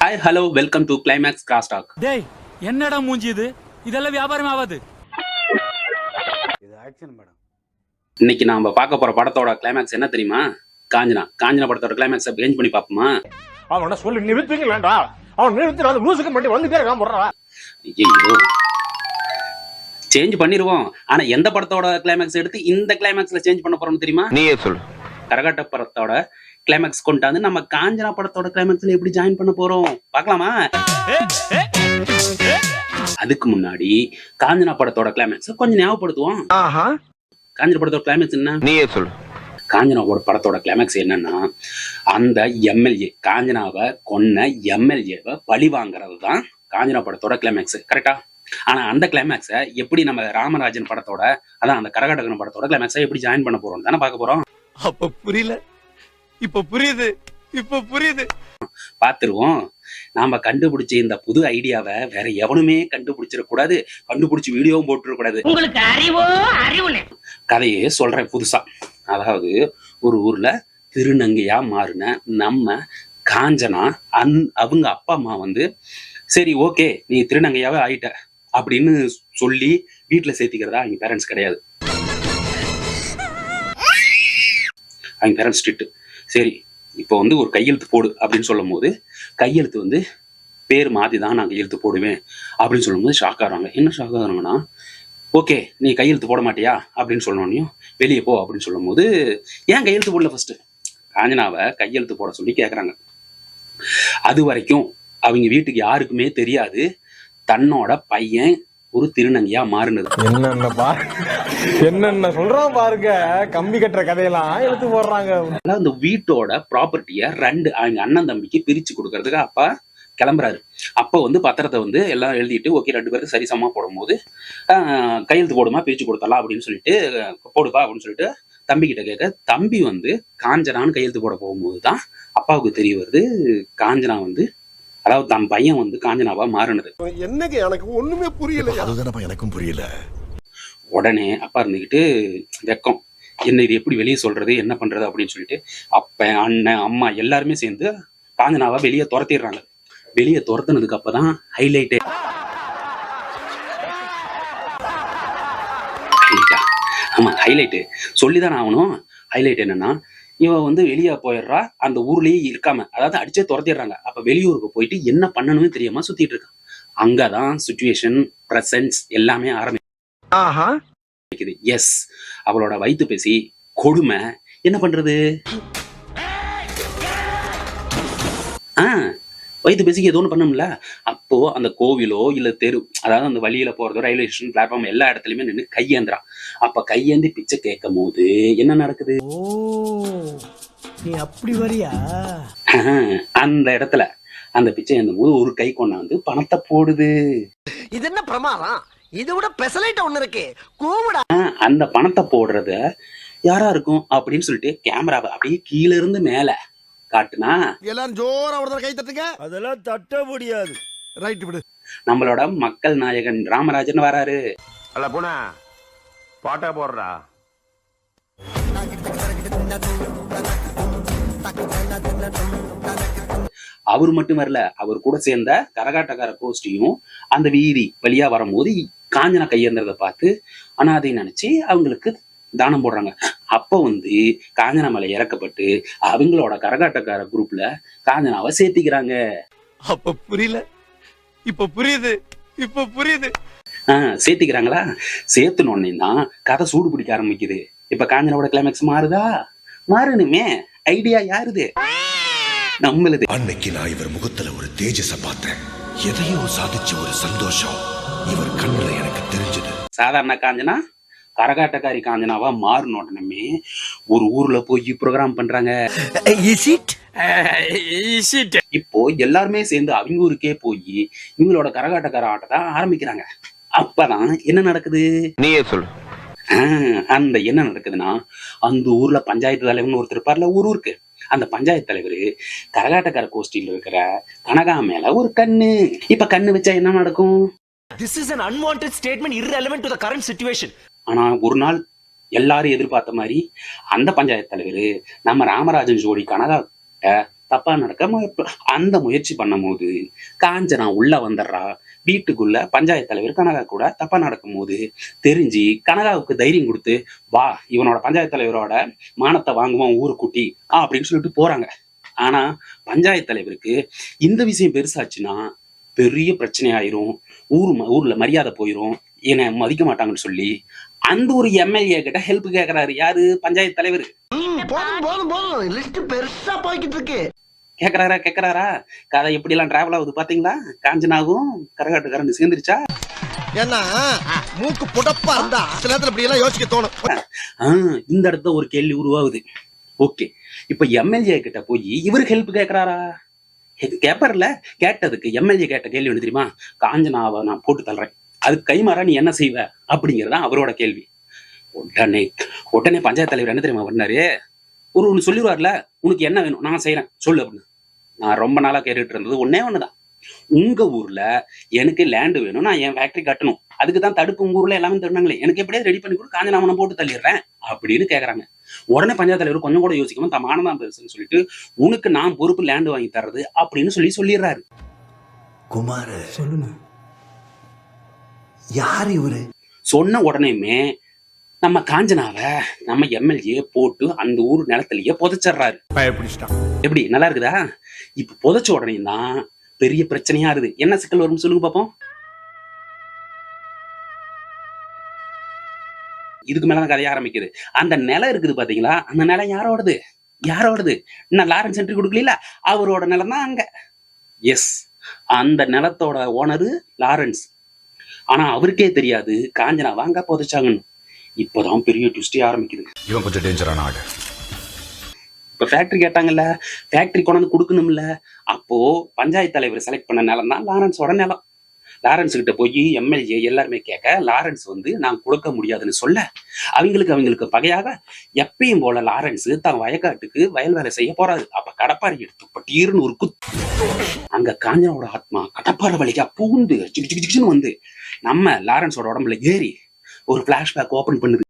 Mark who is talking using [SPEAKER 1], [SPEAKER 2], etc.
[SPEAKER 1] Hi hello welcome to climax cross talk.
[SPEAKER 2] டேய் என்னடா மூஞ்சி இது? இதெல்லாம் வியாபாரம் ஆகாது.
[SPEAKER 3] இது ஆக்சன் மேடம்.
[SPEAKER 1] இன்னைக்கு நாம பார்க்க போற படத்தோட கிளைமேக்ஸ் என்ன தெரியுமா? காஞ்சனா படத்தோட கிளைமேக்ஸை சேஞ்ச் பண்ணி பார்ப்போமா?
[SPEAKER 4] அவன சொல்லி நிறுத்துங்களேன்டா. அவன் நிறுத்தி அந்த லூசுக்கு மட்டும் வந்து பேர் போடுறா.
[SPEAKER 1] ஐயோ சேஞ்ச் பண்ணிடுவோம். ஆனா எந்த படத்தோட கிளைமேக்ஸ் எடுத்து இந்த கிளைமேக்ஸ்ல சேஞ்ச் பண்ண போறோம்னு தெரியுமா?
[SPEAKER 4] நீயே சொல்லு.
[SPEAKER 1] கரகாட்ட படத்தோட கிளைமேக்ஸ் கொண்டாந்து நம்ம காஞ்சனா படத்தோட கிளைமேக்ஸ்ல எப்படி ஜாயின் பண்ண போறோம் பார்க்கலாமா? அதுக்கு முன்னாடி காஞ்சனா படத்தோட கிளைமேக்ஸ் கொஞ்சம் ஞாபகப்படுத்துவோம். காஞ்சனா படத்தோட கிளைமேக்ஸ் என்ன?
[SPEAKER 4] நீயே சொல்லு.
[SPEAKER 1] காஞ்சனாவோட படத்தோட கிளைமேக்ஸ் என்னன்னா, அந்த எம்எல்ஏ காஞ்சனாவை கொன்ன எம்எல்ஏவை பழி வாங்குறது தான் காஞ்சனா படத்தோட கிளைமேக்ஸ். கரெக்டா? ஆனா அந்த கிளைமேக்ஸை எப்படி நம்ம ராமராஜன் படத்தோட, அதான் அந்த கரகாட்டகன் படத்தோட கிளைமேக்ஸை எப்படி ஜாயின் பண்ண போறோம் தானே பார்க்க போறோம்.
[SPEAKER 2] அப்ப புரியல, இப்ப புரியுது.
[SPEAKER 1] பாத்துருவோம். நாம கண்டுபிடிச்ச இந்த புது ஐடியாவை வேற எவனுமே கண்டுபிடிச்சிடக் கூடாது, கண்டுபிடிச்சு வீடியோவும் போட்டுட கூடாது.
[SPEAKER 5] உங்களுக்கு அறிவு
[SPEAKER 1] கதையே சொல்றேன் புதுசா. அதாவது ஒரு ஊர்ல திருநங்கையா மாறின நம்ம காஞ்சனா அவங்க அப்பா அம்மா வந்து, சரி ஓகே நீ திருநங்கையாவே ஆயிட்ட அப்படின்னு சொல்லி வீட்டுல சேர்த்திக்கிறதா அவங்க பேரண்ட்ஸ் கிடையாது. அவங்க பேரண்ட்ஸ் ஸ்ட்ரிக்ட். சரி இப்போ வந்து ஒரு கையெழுத்து போடு அப்படின்னு சொல்லும் போது, கையெழுத்து வந்து பேர் மாத்தி தான் நான் கையெழுத்து போடுவேன் அப்படின்னு சொல்லும் போது ஷாக் ஆகிறாங்க. என்ன ஷாக் ஆகுறாங்கன்னா, ஓகே நீ கையெழுத்து போட மாட்டியா அப்படின்னு சொன்னோன்னையும் வெளியே போ அப்படின்னு சொல்லும் போது, ஏன் கையெழுத்து போடல ஃபர்ஸ்ட் காஞ்சனாவை கையெழுத்து போட சொல்லி கேட்குறாங்க. அது வரைக்கும் அவங்க வீட்டுக்கு யாருக்குமே தெரியாது தன்னோட பையன் ஒரு திருநங்கையா மாறினது.
[SPEAKER 4] என்னென்ன சொல்றான் பாருங்க. கம்பி கட்டுற கதையெல்லாம் எழுத்து போடுறாங்க.
[SPEAKER 1] அந்த வீட்டோட ப்ராப்பர்ட்டியை அவங்க அண்ணன் தம்பிக்கு பிரிச்சு கொடுக்கறதுக்கு அப்பா கிளம்புறாரு. அப்போ வந்து பத்திரத்தை வந்து எல்லாம் எழுதிட்டு ஓகே 2 பேருக்கு சரிசமா போடும்போது, கையெழுத்து போடுமா பிரிச்சு கொடுத்தலாம் அப்படின்னு சொல்லிட்டு, போடுப்பா அப்படின்னு சொல்லிட்டு தம்பி கிட்ட கேட்க, தம்பி வந்து காஞ்சனான்னு கையெழுத்து போட போகும்போது தான் அப்பாவுக்கு தெரிய வருது காஞ்சனா வந்து, அதாவது தன் பையன் வந்து காஞ்சனாவா மாறினது.
[SPEAKER 6] என்னங்க எனக்கு ஒண்ணுமே புரியல. அதுதானப்பா எனக்கும் புரியல.
[SPEAKER 1] உடனே அப்பா இருந்துக்கிட்டு வெக்கம், என்ன இது எப்படி வெளியே சொல்றது, என்ன பண்றது அப்படின்னு சொல்லிட்டு அப்பன் அண்ணன் அம்மா எல்லாருமே சேர்ந்து காஞ்சனாவா வெளியே துரத்திடுறாங்க. வெளியே துரத்துனதுக்கு அப்பதான் ஹைலைட்டே. ஆமா ஹைலைட்டு சொல்லிதானே ஆகணும். ஹைலைட் என்னன்னா, இவன் வந்து வெளியே போயிடுறா, அந்த ஊர்லயே இருக்காம, அதாவது அடிச்சே துரத்திடுறாங்க. அப்ப வெளியூருக்கு போயிட்டு என்ன பண்ணணும்னு தெரியாம சுத்திட்டு இருக்கான். அங்கதான் சிச்சுவேஷன் பிரசன்ஸ் எல்லாமே ஆரம்பிக்குது. எஸ், அவளோட வயிற்று பேசி கொடுமை. என்ன பண்றது? வயிற்று பேசிக்கு ஏதோ ஒன்று பண்ணணும்ல. அப்போ அந்த கோவிலோ இல்ல தெரு, அதாவது அந்த வழியில போறதோ ரயில்வே ஸ்டேஷன் பிளாட்ஃபார்ம் எல்லா இடத்துலயுமே நின்று கையேந்திரான். அப்ப கையேந்தி பிச்சை கேட்கும் போது என்ன நடக்குது?
[SPEAKER 6] நீ அப்படி வரியா?
[SPEAKER 1] அந்த இடத்துல அந்த பிச்சை ஏந்தும் போது ஒரு கை கொண்டாந்து பணத்தை போடுது.
[SPEAKER 6] இது என்ன பிரமாதம்? இது விட பெசலைட் ஒண்ணு இருக்கு. கூவுடா.
[SPEAKER 1] அந்த பணத்தை போடுறத யாரா இருக்கும் அப்படின்னு சொல்லிட்டு கேமராவை அப்படியே கீழ இருந்து மேல காட்டுனா,
[SPEAKER 6] எல்லாரும் ஜோரா ஒரு கை தட்டுங்க.
[SPEAKER 3] அதெல்லாம் தட்ட முடியாது.
[SPEAKER 6] ரைட் விடு.
[SPEAKER 1] நம்மளோட மக்கள் நாயகன் ராமராஜன் வராரு.
[SPEAKER 4] அல்ல போனா பாட்டா போடுறா.
[SPEAKER 1] அவர் மட்டும் வரல, அவர் கூட சேர்ந்த கரகாட்டக்கார கோஷ்டியும் அந்த வீதி வழியா வரும்போது காஞ்சனா கையேந்திரதை பார்த்து அனாதை நினைச்சு அவங்களுக்கு தானம் போடுறாங்க. அப்ப வந்து காஞ்சனா மேல இறக்கப்பட்டு அவங்களோட கரகாட்டக்கார குரூப்ல காஞ்சனாவை சேர்த்திக்கிறாங்க.
[SPEAKER 2] அப்ப புரியல, இப்ப புரியுது.
[SPEAKER 1] சேர்த்திக்கிறாங்களா? சேர்த்துனோடனே தான் கதை சூடு பிடிக்க ஆரம்பிக்குது. இப்ப காஞ்சனாவோட கிளைமேக்ஸ் மாறுதா? மாறணுமே. ஐடியா யாருது? நம்மளுது.
[SPEAKER 7] அன்னைக்கு நான் இவர் முகத்துல ஒரு தேஜஸ பார்த்தேன். எதையோ சாதிச்ச ஒரு சந்தோஷம் இவர் கண்ணுல எனக்கு தெரிஞ்சது.
[SPEAKER 1] சாதாரண காஞ்சனா கரகாட்டக்காரி காஞ்சனாவா மாறின உடனே ஒரு ஊர்ல போய் ப்ரோக்ராம் பண்றாங்க. இப்போ எல்லாருமே சேர்ந்து அவங்க ஊருக்கே போய் இவங்களோட கரகாட்டக்கார ஆட்டத்தை ஆரம்பிக்கிறாங்க. அப்பதான் என்ன நடக்குது?
[SPEAKER 4] நீயே சொல்லு.
[SPEAKER 1] அந்த என்ன நடக்குதுன்னா, அந்த ஊர்ல பஞ்சாயத்து தலைவர்னு ஒருத்தர் இருப்பார்ல ஊருக்கு, அந்த பஞ்சாயத்து தலைவர் கரகாட்டக்கார கோஷ்டியில் இருக்கிற கனகா மேல ஒரு கண்ணு. இப்ப கண்ணு வச்சா என்ன நடக்கும்?
[SPEAKER 8] This is an unwanted statement irrelevant to the current situation.
[SPEAKER 1] ஆனா ஒரு நாள் எல்லாரும் எதிர்பார்த்த மாதிரி அந்த பஞ்சாயத்து தலைவர் நம்ம ராமராஜன் ஜோடி கனகா தப்பா நடக்க அந்த முயற்சி பண்ணும் போது காஞ்சனா உள்ள வந்துடுறா. வீட்டுக்குள்ள பஞ்சாயத்து தலைவர் கனகா கூட தப்பா நடக்கும் போது தெரிஞ்சு கனகாவுக்கு தைரியம் கொடுத்து வா இவனோட பஞ்சாயத்து தலைவரோட மானத்தை வாங்குவோம் ஊரு குட்டி அப்படின்னு சொல்லிட்டு போறாங்க. ஆனா பஞ்சாயத்து தலைவருக்கு இந்த விஷயம் பெருசாச்சுன்னா பெரிய பிரச்சனை ஆயிரும், ஊர்ல மரியாதை போயிரும், என்னை மதிக்க மாட்டாங்கன்னு சொல்லி அந்த ஒரு எம்எல்ஏ கிட்ட ஹெல்ப் கேட்கறாரு. யாரு? பஞ்சாயத்து தலைவர்.
[SPEAKER 6] போதும் லிஸ்ட் பெருசா போய்கிட்டு இருக்கு.
[SPEAKER 1] கேக்குறாரா கதை எப்படி எல்லாம் டிராவல் ஆகுது பாத்தீங்களா? காஞ்சனாவும் கரகாட்டுக்காரன் சேர்ந்துருச்சா?
[SPEAKER 6] ஏன்னா மூக்கு புடப்பா இருந்தா சில நேரத்துல இப்படி எல்லாம் யோசிக்க தோணும்.
[SPEAKER 1] இந்த இடத்துல ஒரு கேள்வி உருவாகுது. ஓகே, இப்ப எம்எல்ஏ கிட்ட போய் இவருக்கு ஹெல்ப் கேட்கறாரா? கேப்பார்ல. கேட்டதுக்கு எம்எல்ஏ கேட்ட கேள்வி என்ன தெரியுமா? காஞ்சனாவை நான் போட்டு தள்ளுறேன், அதுக்கு கைமாறா நீ என்ன செய்வ அப்படிங்கறதா அவரோட கேள்வி. உடனே பஞ்சாயத்து தலைவர் என்ன தெரியுமா பண்ணாரு? ஒண்ணு சொல்லிடுவார்ல, உனக்கு என்ன வேணும் நான் செய்யறேன் சொல்லு அப்படின்னு. நான் ரொம்ப நாளா கேட்டுட்டு இருந்தது ஒன்னே ஒண்ணுதான், உங்க ஊர்ல எனக்கு லேண்டு வேணும், நான் என் ஃபேக்டரி கட்டணும், அதுக்கு தான் தடுப்பு உங்க ஊர்ல எல்லாமே தருனாங்களே, எனக்கு எப்படியே ரெடி பண்ணி கொடு, காஞ்சனாமனை போட்டு தள்ளிடுறேன் அப்படின்னு கேக்குறாங்க. உடனே பஞ்சாயத்து தலைவர் கொஞ்சம் கூட யோசிக்காம தமானதான் பெருசுன்னு சொல்லிட்டு உனக்கு நான் பொறுப்பு லேண்டு வாங்கி தர்றது அப்படின்னு சொல்லிடுறாரு.
[SPEAKER 7] குமார சொல்லுங்க, யார் இவரு?
[SPEAKER 1] சொன்ன உடனேமே நம்ம காஞ்சனாவை நம்ம எம்எல்ஏ போட்டு அந்த ஊர் நிலத்திலேயே புதைச்சிடுறாரு. எப்படி நல்லா இருக்குதா? இப்ப புதைச்ச உடனே தான் பெரிய பிரச்சனையா இருக்குது. என்ன சிக்கல் வரும் சொல்லுங்க பாப்போம். இதுக்கு மேல கதைய ஆரம்பிக்குது. அந்த நிலம் இருக்குது பாத்தீங்களா, அந்த நிலம் யாரோடது? இன்னும் லாரன்ஸ் என்ட்ரி கொடுக்கல, அவரோட நிலம் தான் அங்க. எஸ், அந்த நிலத்தோட ஓனரு லாரன்ஸ். ஆனா அவருக்கே தெரியாது காஞ்சனா வாங்க புதைச்சாங்கன்னு. இப்பதான் பெரிய ட்விஸ்டே ஆரம்பிக்குது.
[SPEAKER 7] இவன் கொஞ்சம் டேஞ்சரான ஆளு.
[SPEAKER 1] இப்ப ஃபேக்டரி கேட்டாங்கல்ல, ஃபேக்டரி கொண்டாந்து கொடுக்கணும்ல. அப்போ பஞ்சாயத்து தலைவர் செலக்ட் பண்ண நிலம் தான் லாரன்ஸோட நிலம். லாரன்ஸ் கிட்ட போய் எம்எல்ஏ எல்லாருமே கேட்க, லாரன்ஸ் நான் கொடுக்க முடியாதுன்னு சொல்ல, அவங்களுக்கு பகையாக எப்பயும் போல லாரன்ஸ் தான் வயக்காட்டுக்கு வயல் வேலை செய்ய போறாரு. அப்ப கடப்பாரி எடுத்து பட்டீர்னு ஒரு அங்க காஞ்சனாவோட ஆத்மா கடப்பாறை வலிக்கா பூண்டு வந்து நம்ம லாரன்ஸோட உடம்புல ஏறி ஒரு பிளாஷ்பேக் ஓபன் பண்ணுது.